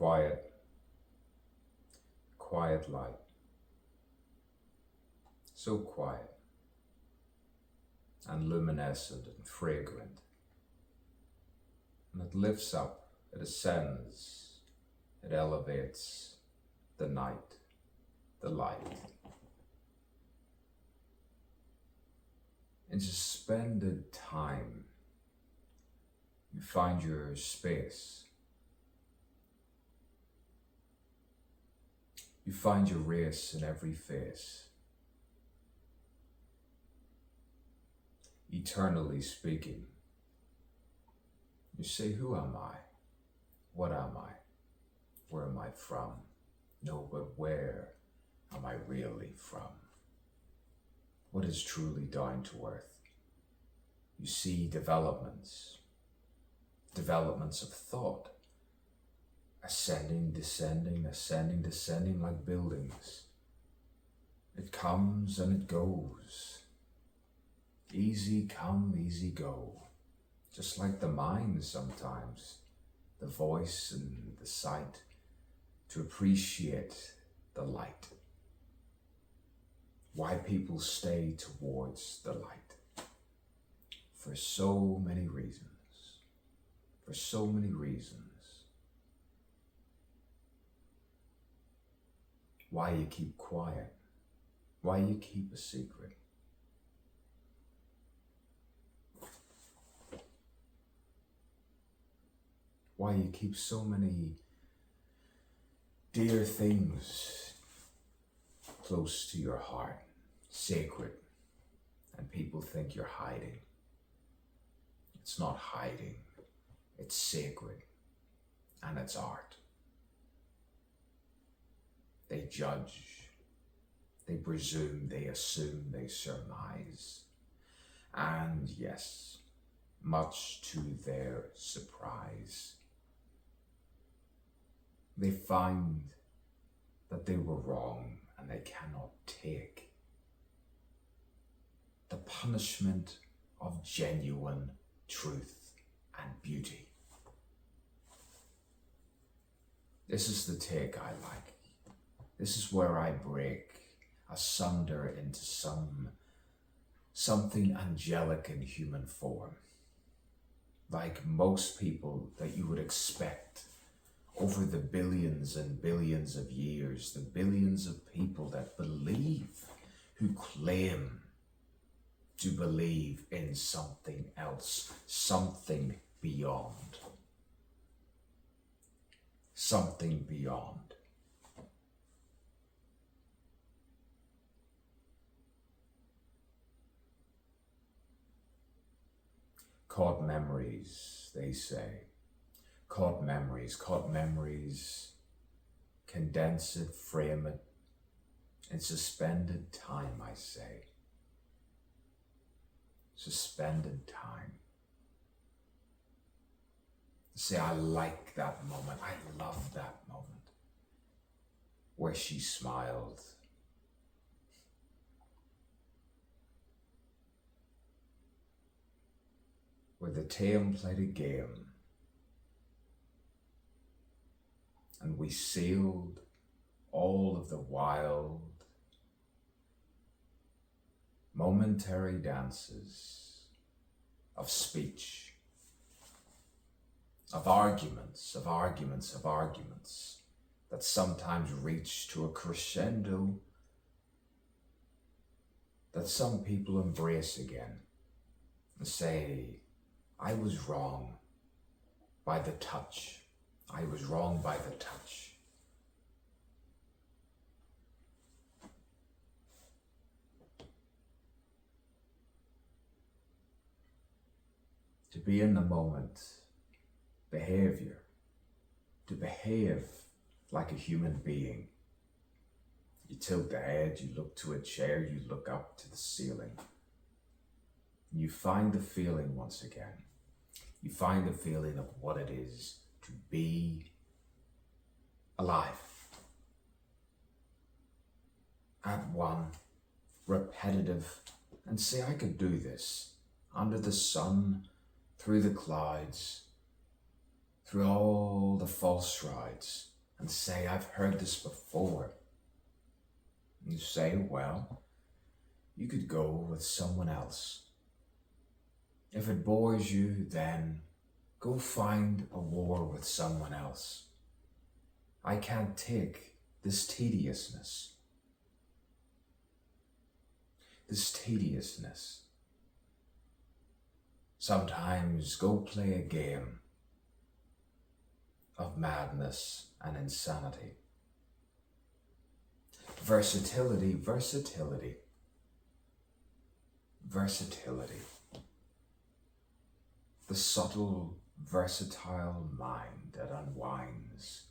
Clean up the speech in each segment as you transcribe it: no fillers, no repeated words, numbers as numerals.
quiet, quiet light. So quiet and luminescent and fragrant. And it lifts up, it ascends, it elevates the night, the light. In suspended time, you find your space. You find your race in every face. Eternally speaking, you say, who am I? What am I? Where am I from? No, but where am I really from? What is truly down to earth? You see developments of thought, ascending, descending, ascending, descending like buildings. It comes and it goes. Easy come, easy go. Just like the mind sometimes, the voice and the sight, to appreciate the light. Why people stay towards the light. For so many reasons. For so many reasons. Why you keep quiet. Why you keep a secret. Why you keep so many dear things close to your heart, sacred, and people think you're hiding. It's not hiding, it's sacred, and it's art. They judge, they presume, they assume, they surmise, and yes, much to their surprise, they find that they were wrong and they cannot take the punishment of genuine truth and beauty. This is the take I like. This is where I break asunder into something angelic in human form. Like most people that you would expect over the billions and billions of years, the billions of people that believe, who claim to believe in something else, something beyond. Something beyond. Caught memories, they say. Caught memories, condense it, frame it, in suspended time, I say. Suspended time. Say, I like that moment, I love that moment, where she smiled. Where the tame played a game. And we sealed all of the wild, momentary dances of speech, of arguments that sometimes reach to a crescendo that some people embrace again and say, I was wrong by the touch. I was wrong by the touch. To be in the moment, behavior, to behave like a human being. You tilt the head, you look to a chair, you look up to the ceiling. You find the feeling once again. You find the feeling of what it is to be alive. At one, repetitive, and say, I could do this under the sun, through the clouds, through all the false rides, and say, I've heard this before. And you say, well, you could go with someone else. If it bores you, then go find a war with someone else. I can't take this tediousness. This tediousness. Sometimes go play a game of madness and insanity. Versatility, versatility, versatility. The subtle, versatile mind that unwinds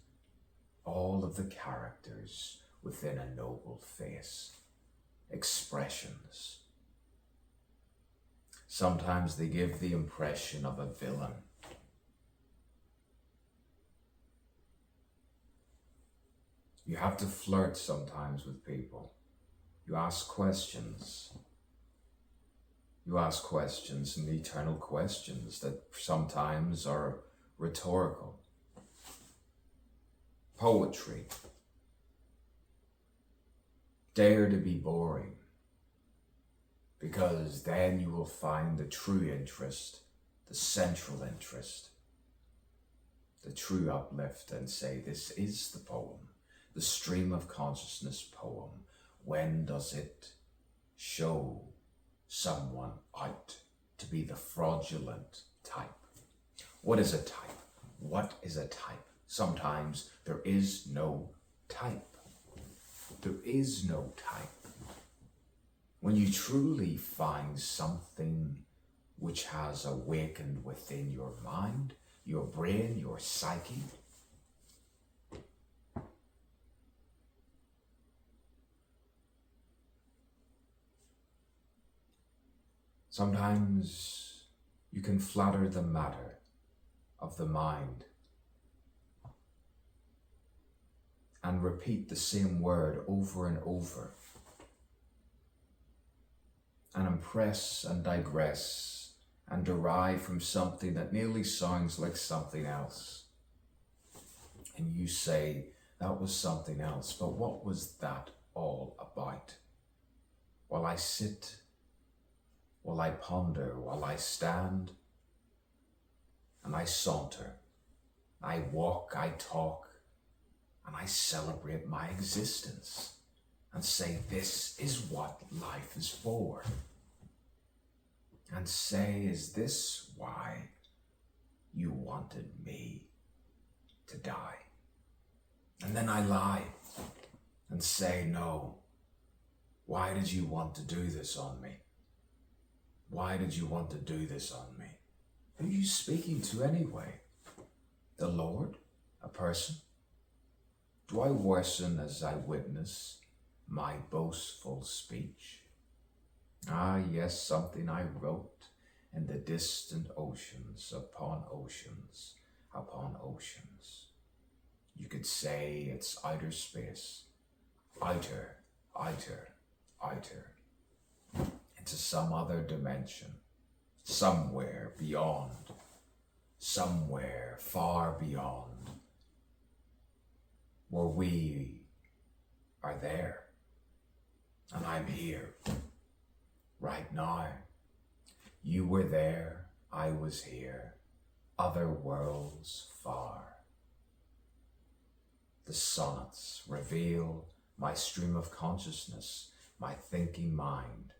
all of the characters within a noble face, expressions. Sometimes they give the impression of a villain. You have to flirt sometimes with people. You ask questions. You ask questions, and eternal questions that sometimes are rhetorical. Poetry. Dare to be boring, because then you will find the true interest, the central interest, the true uplift, and say, this is the poem, the stream of consciousness poem. When does it show someone out to be the fraudulent type? What is a type? What is a type? Sometimes there is no type. There is no type. When you truly find something which has awakened within your mind, your brain, your psyche, sometimes you can flatter the matter of the mind and repeat the same word over and over and impress and digress and derive from something that nearly sounds like something else. And you say, that was something else, but what was that all about? While I sit, while I ponder, while I stand, and I saunter, I walk, I talk, and I celebrate my existence and say, this is what life is for. And say, is this why you wanted me to die? And then I lie and say, no. Why did you want to do this on me? Why did you want to do this on me? Who are you speaking to anyway? The Lord? A person? Do I worsen as I witness my boastful speech? Ah, yes, something I wrote in the distant oceans, upon oceans, upon oceans. You could say it's outer space, outer, outer, outer, into some other dimension, somewhere beyond, somewhere far beyond, where we are there, and I'm here, right now. You were there, I was here, other worlds far. The sonnets reveal my stream of consciousness, my thinking mind,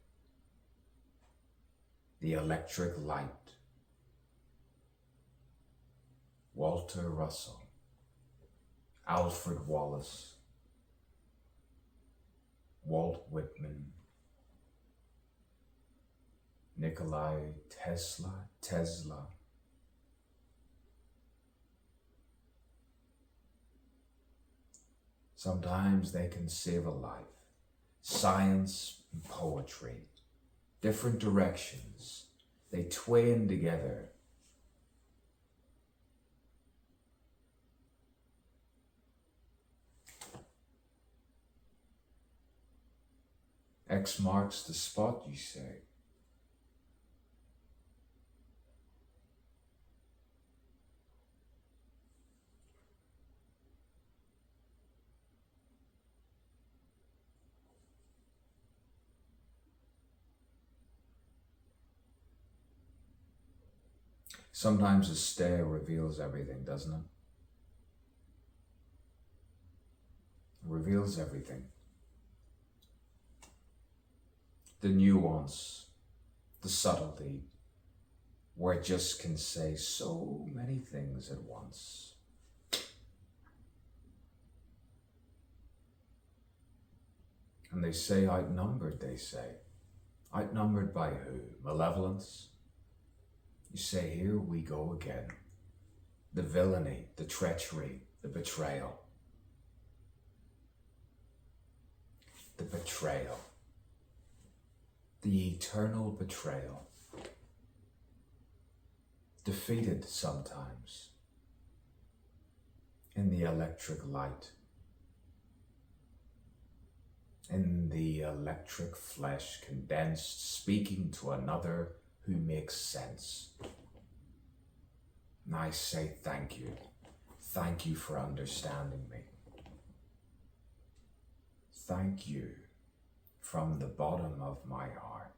the electric light. Walter Russell, Alfred Wallace, Walt Whitman, Nikola Tesla. Sometimes they can save a life. Science and poetry, different directions, they twain together. X marks the spot, you say. Sometimes a stare reveals everything, doesn't it? It reveals everything. The nuance, the subtlety, where it just can say so many things at once. And they say outnumbered, they say. Outnumbered by who? Malevolence? You say, here we go again. The villainy, the treachery, the betrayal. The betrayal. The eternal betrayal. Defeated sometimes in the electric light, in the electric flesh condensed, speaking to another who makes sense. And I say thank you. Thank you for understanding me. Thank you from the bottom of my heart.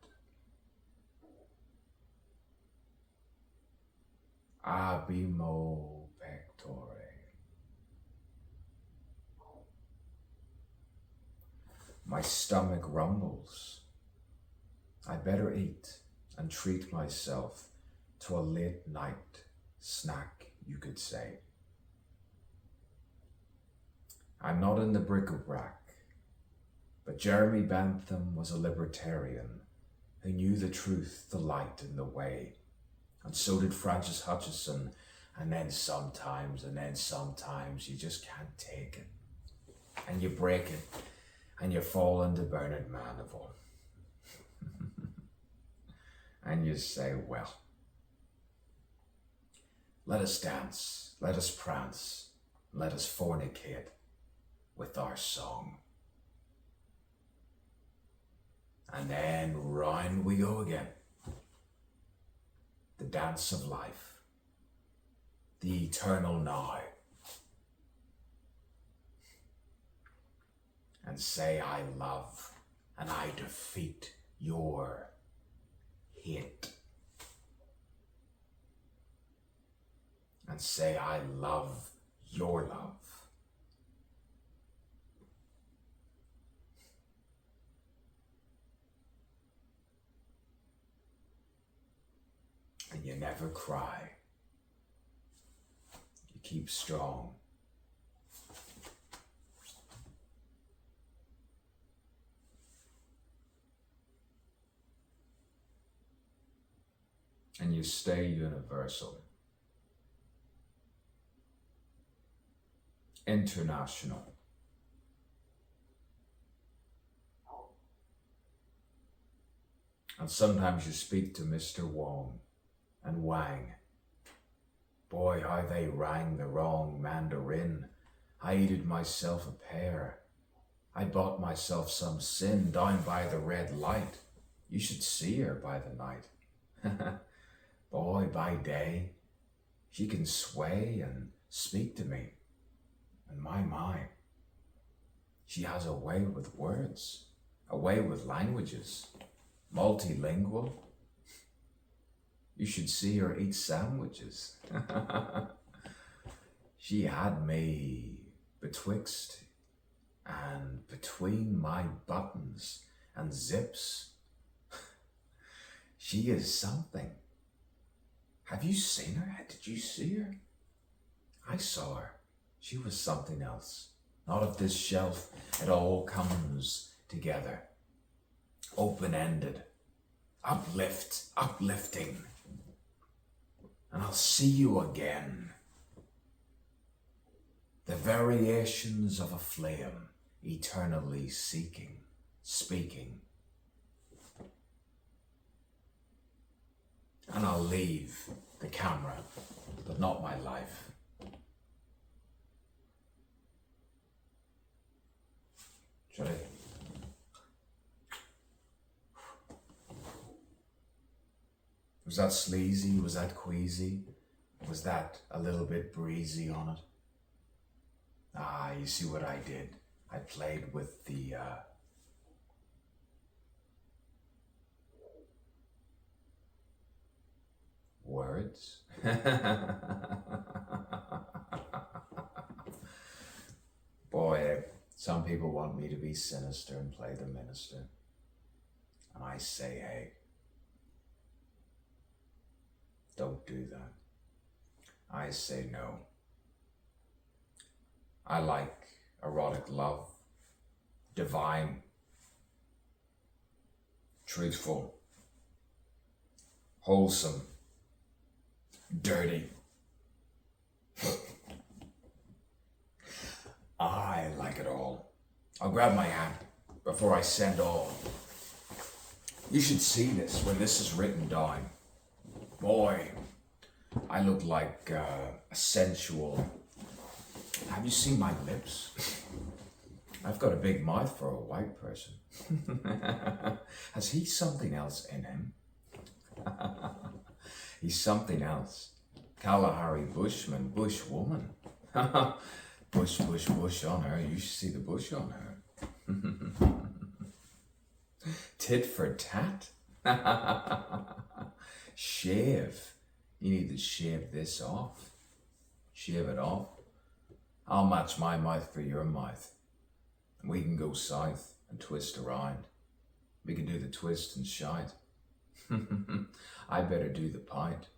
Abimo pectore. My stomach rumbles. I better eat and treat myself to a late night snack, you could say. I'm not in the bric-a-brac, but Jeremy Bentham was a libertarian who knew the truth, the light, and the way. And so did Francis Hutcheson. And then sometimes you just can't take it. And you break it, and you fall into Bernard Manival. And you say, well, let us dance, let us prance, let us fornicate with our song. And then round we go again. The dance of life, the eternal now. And say I love and I defeat your hate. And say I love your love. And you never cry. You keep strong. And you stay universal. International. And sometimes you speak to Mr. Wong and Wang. Boy, how they rang the wrong Mandarin. I eated myself a pear. I bought myself some sin down by the red light. You should see her by the night. Boy, by day, she can sway and speak to me. And my, she has a way with words, a way with languages, multilingual. You should see her eat sandwiches. She had me betwixt and between my buttons and zips. She is something. Have you seen her? Did you see her? I saw her. She was something else. Not of this shelf. It all comes together. Open-ended. Uplifting. And I'll see you again. The variations of a flame, eternally seeking, speaking. And I'll leave the camera, but not my life. Should I? Was that sleazy? Was that queasy? Was that a little bit breezy on it? Ah, you see what I did? I played with the words. Boy, some people want me to be sinister and play the minister. And I say, hey, don't do that. I say no. I like erotic love, divine, truthful, wholesome, dirty. I like it all. I'll grab my hat before I send all. You should see this when this is written down. Boy, I look like a sensual. Have you seen my lips? I've got a big mouth for a white person. Has he something else in him? He's something else. Kalahari Bushman, Bushwoman. Bush, bush, bush on her. You should see the bush on her. Tit for tat. Shave. You need to shave this off. Shave it off. I'll match my mouth for your mouth. We can go south and twist around. We can do the twist and shout. I better do the pint.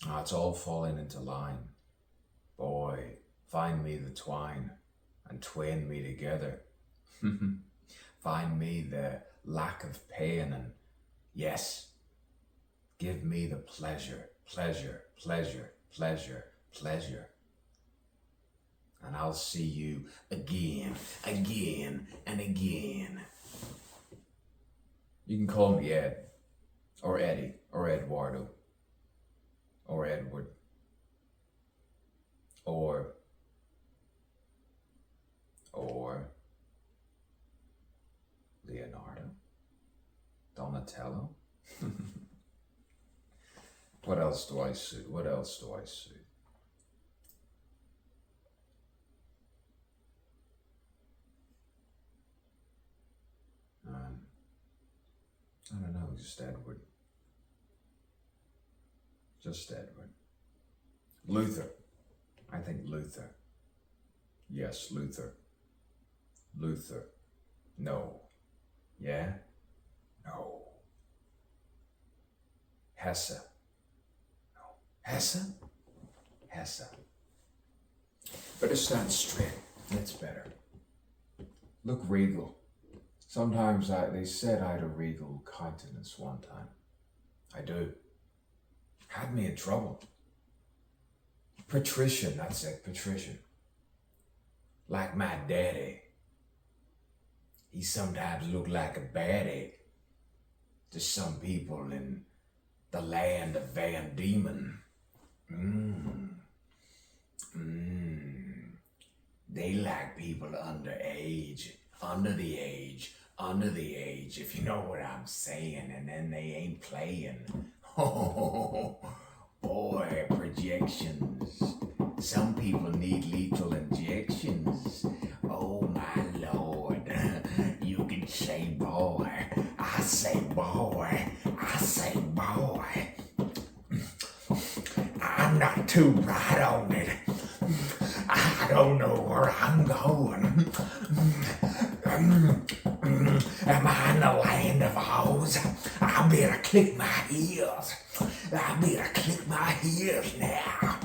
It's all falling into line. Boy, find me the twine and twain me together. Find me the lack of pain and yes, give me the pleasure, pleasure, pleasure, pleasure, pleasure. And I'll see you again, again, and again. You can call me Ed, or Eddie, or Eduardo, or Edward, or Leonardo, Donatello. What else do I suit? What else do I suit? I don't know, just Edward. Just Edward. Luther. I think Luther. Yes, Luther. Luther. No. Yeah? No. Hesse. No. Hesse? Hesse. Better stand straight. That's better. Look regal. Sometimes they said I had a regal countenance one time. I do. Had me in trouble. Patrician, that's it, patrician. Like my daddy. He sometimes looked like a baddie to some people in the land of Van Diemen. They like people under the age, if you know what I'm saying, and then they ain't playing. Oh, boy, projections. Some people need lethal injections. Oh my Lord, you can say boy, I say boy, I say boy. I'm not too bright on it. I don't know where I'm going. Am I in the land of Oz? I better click my heels. I better click my heels now.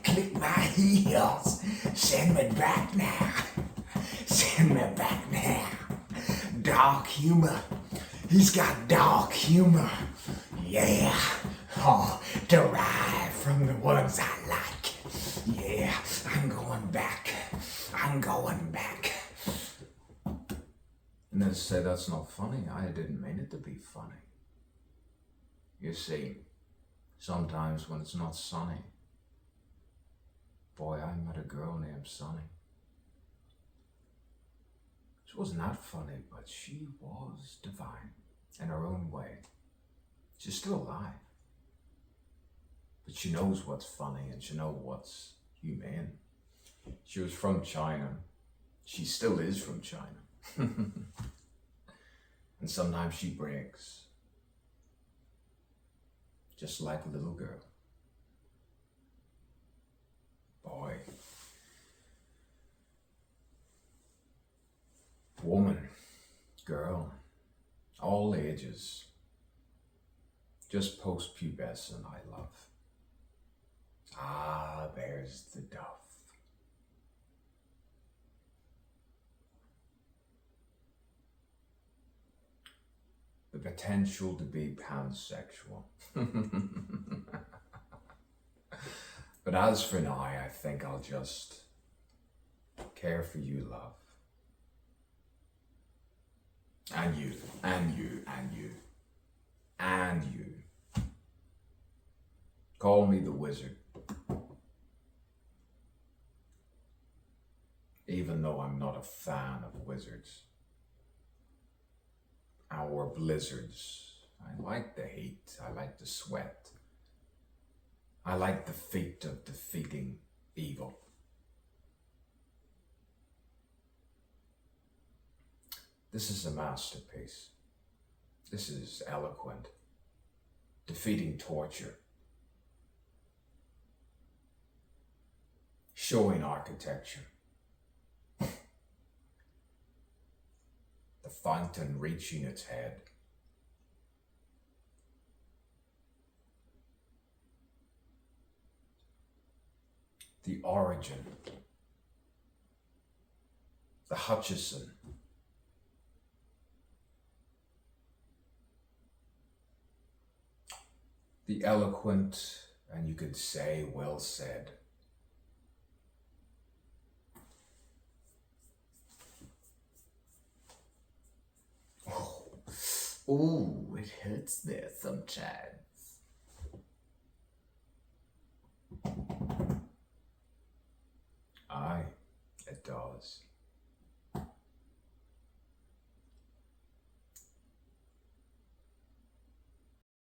Click my heels. Send me back now. Send me back now. Dark humor. He's got dark humor. Yeah. Oh, derived from the ones I like. Yeah, I'm going back. I'm going back. And they say that's not funny. I didn't mean it to be funny. You see, sometimes when it's not sunny, boy, I met a girl named Sunny. She wasn't that funny, but she was divine in her own way. She's still alive. But she knows what's funny and she knows what's humane. She was from China. She still is from China. And sometimes she breaks. Just like a little girl. woman, girl, all ages, just post-pubescent, I love. Ah, there's the dove. The potential to be pansexual. But as for now, I think I'll just care for you, love. And you, and you, and you, and you. Call me the wizard. Even though I'm not a fan of wizards. Or blizzards. I like the heat. I like the sweat. I like the feat of defeating evil. This is a masterpiece. This is eloquent. Defeating torture. Showing architecture. The fountain reaching its head. The origin. The Hutchison. The eloquent, and you could say, well said. Oh, it hurts there sometimes. Aye, it does.